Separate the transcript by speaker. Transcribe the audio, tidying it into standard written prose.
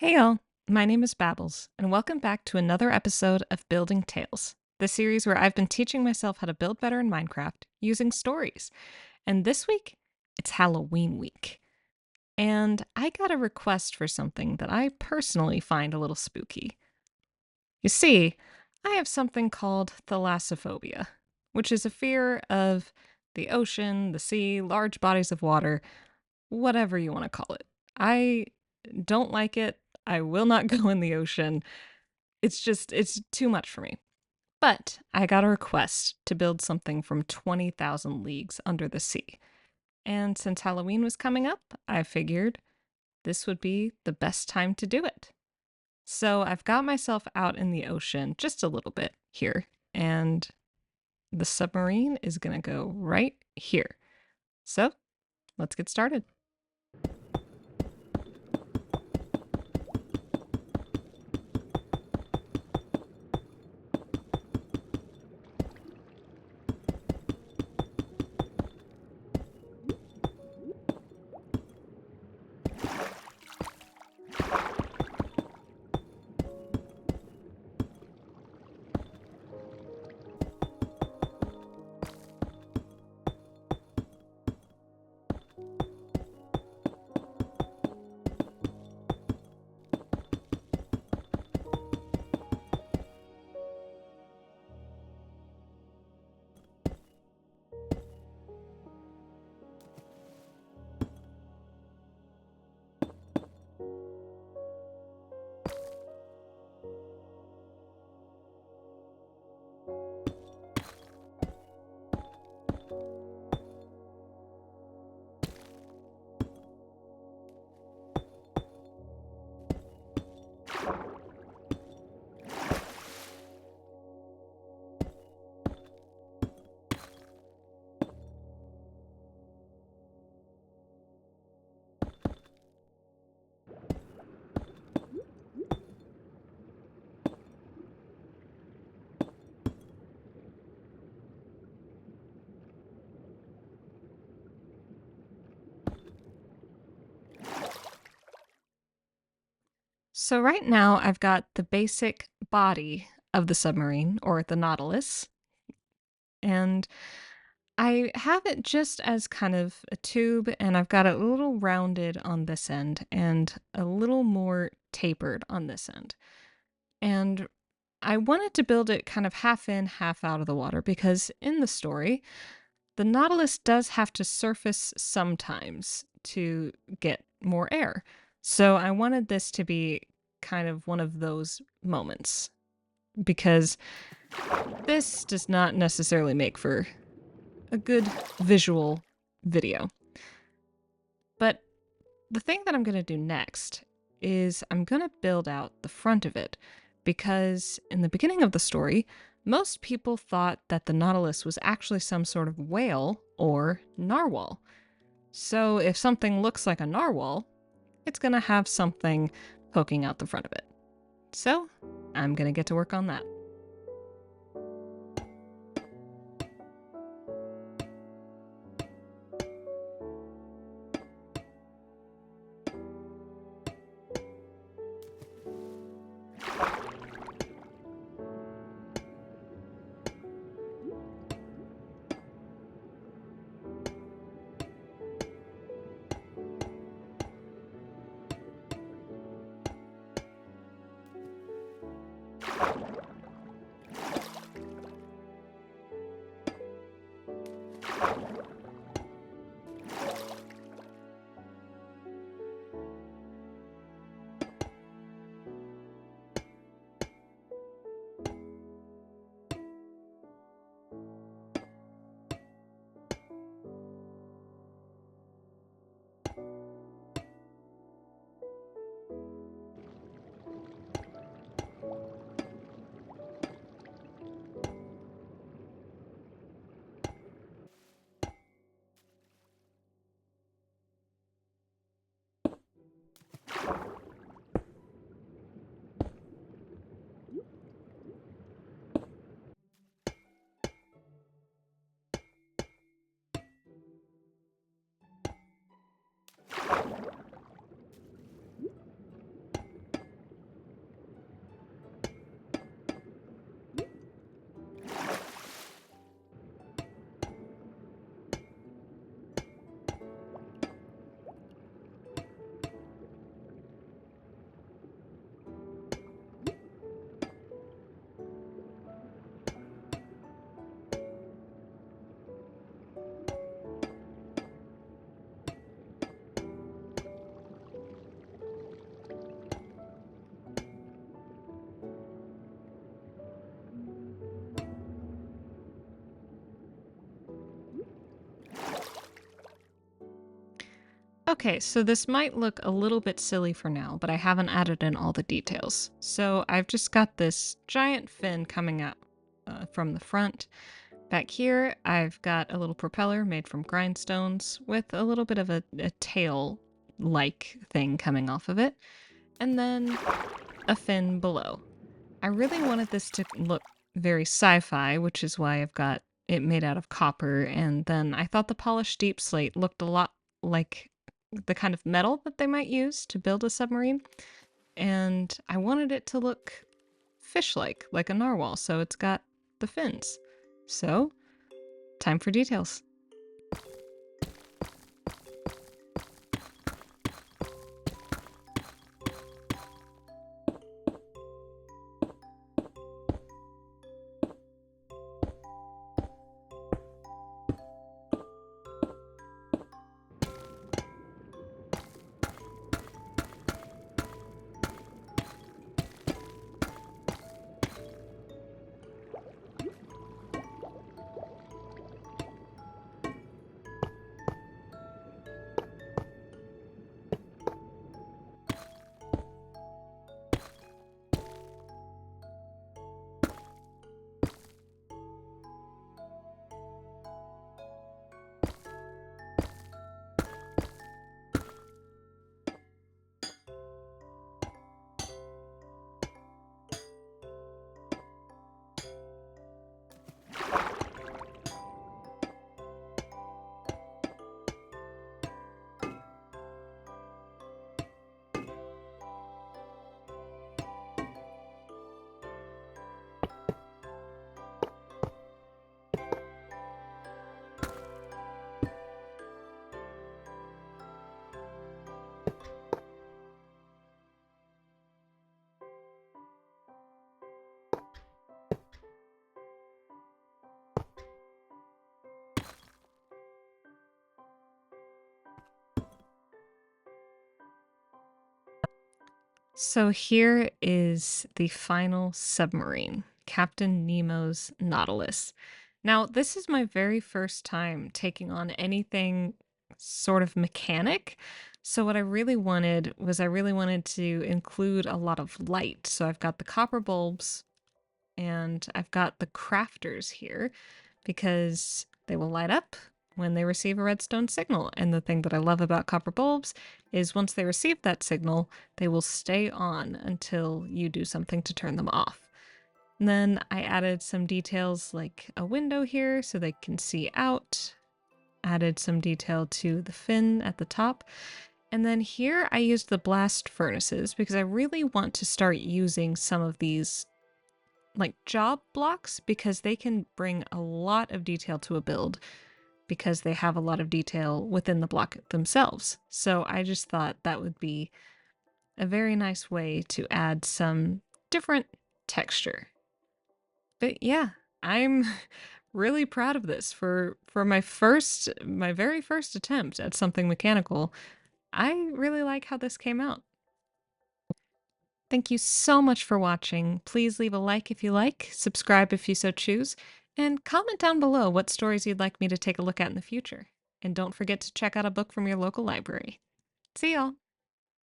Speaker 1: Hey y'all, my name is Babbles, and welcome back to another episode of Building Tales, the series where I've been teaching myself how to build better in Minecraft using stories. And this week, it's Halloween week. And I got a request for something that I personally find a little spooky. You see, I have something called thalassophobia, which is a fear of the ocean, the sea, large bodies of water, whatever you want to call it. I don't like it. I will not go in the ocean. It's too much for me. But I got a request to build something from 20,000 leagues under the sea. And since Halloween was coming up, I figured this would be the best time to do it. So I've got myself out in the ocean just a little bit here, and the submarine is going to go right here. So let's get started. So right now I've got the basic body of the submarine, or the Nautilus, and I have it just as kind of a tube, and I've got it a little rounded on this end and a little more tapered on this end. And I wanted to build it kind of half in, half out of the water because in the story, the Nautilus does have to surface sometimes to get more air. So I wanted this to be kind of one of those moments because this does not necessarily make for a good visual video. But the thing that I'm going to do next is I'm going to build out the front of it because in the beginning of the story, most people thought that the Nautilus was actually some sort of whale or narwhal. So if something looks like a narwhal, it's going to have something poking out the front of it. So I'm going to get to work on that. Okay, so this might look a little bit silly for now, but I haven't added in all the details. So I've just got this giant fin coming out from the front. Back here, I've got a little propeller made from grindstones with a little bit of a tail-like thing coming off of it, and then a fin below. I really wanted this to look very sci-fi, which is why I've got it made out of copper, and then I thought the polished deep slate looked a lot like the kind of metal that they might use to build a submarine, and I wanted it to look fish-like, like a narwhal, so it's got the fins. So, time for details. So here is the final submarine, Captain Nemo's Nautilus. Now, this is my very first time taking on anything sort of mechanic. So what I really wanted was I really wanted to include a lot of light. So I've got the copper bulbs and I've got the crafters here because they will light up when they receive a redstone signal. And the thing that I love about copper bulbs is once they receive that signal, they will stay on until you do something to turn them off. And then I added some details like a window here so they can see out, added some detail to the fin at the top. And then here I used the blast furnaces because I really want to start using some of these like job blocks because they can bring a lot of detail to a build because they have a lot of detail within the block themselves. So I just thought that would be a very nice way to add some different texture. But yeah, I'm really proud of this for my very first attempt at something mechanical. I really like how this came out. Thank you so much for watching. Please leave a like if you like, subscribe if you so choose, and comment down below what stories you'd like me to take a look at in the future. And don't forget to check out a book from your local library. See y'all!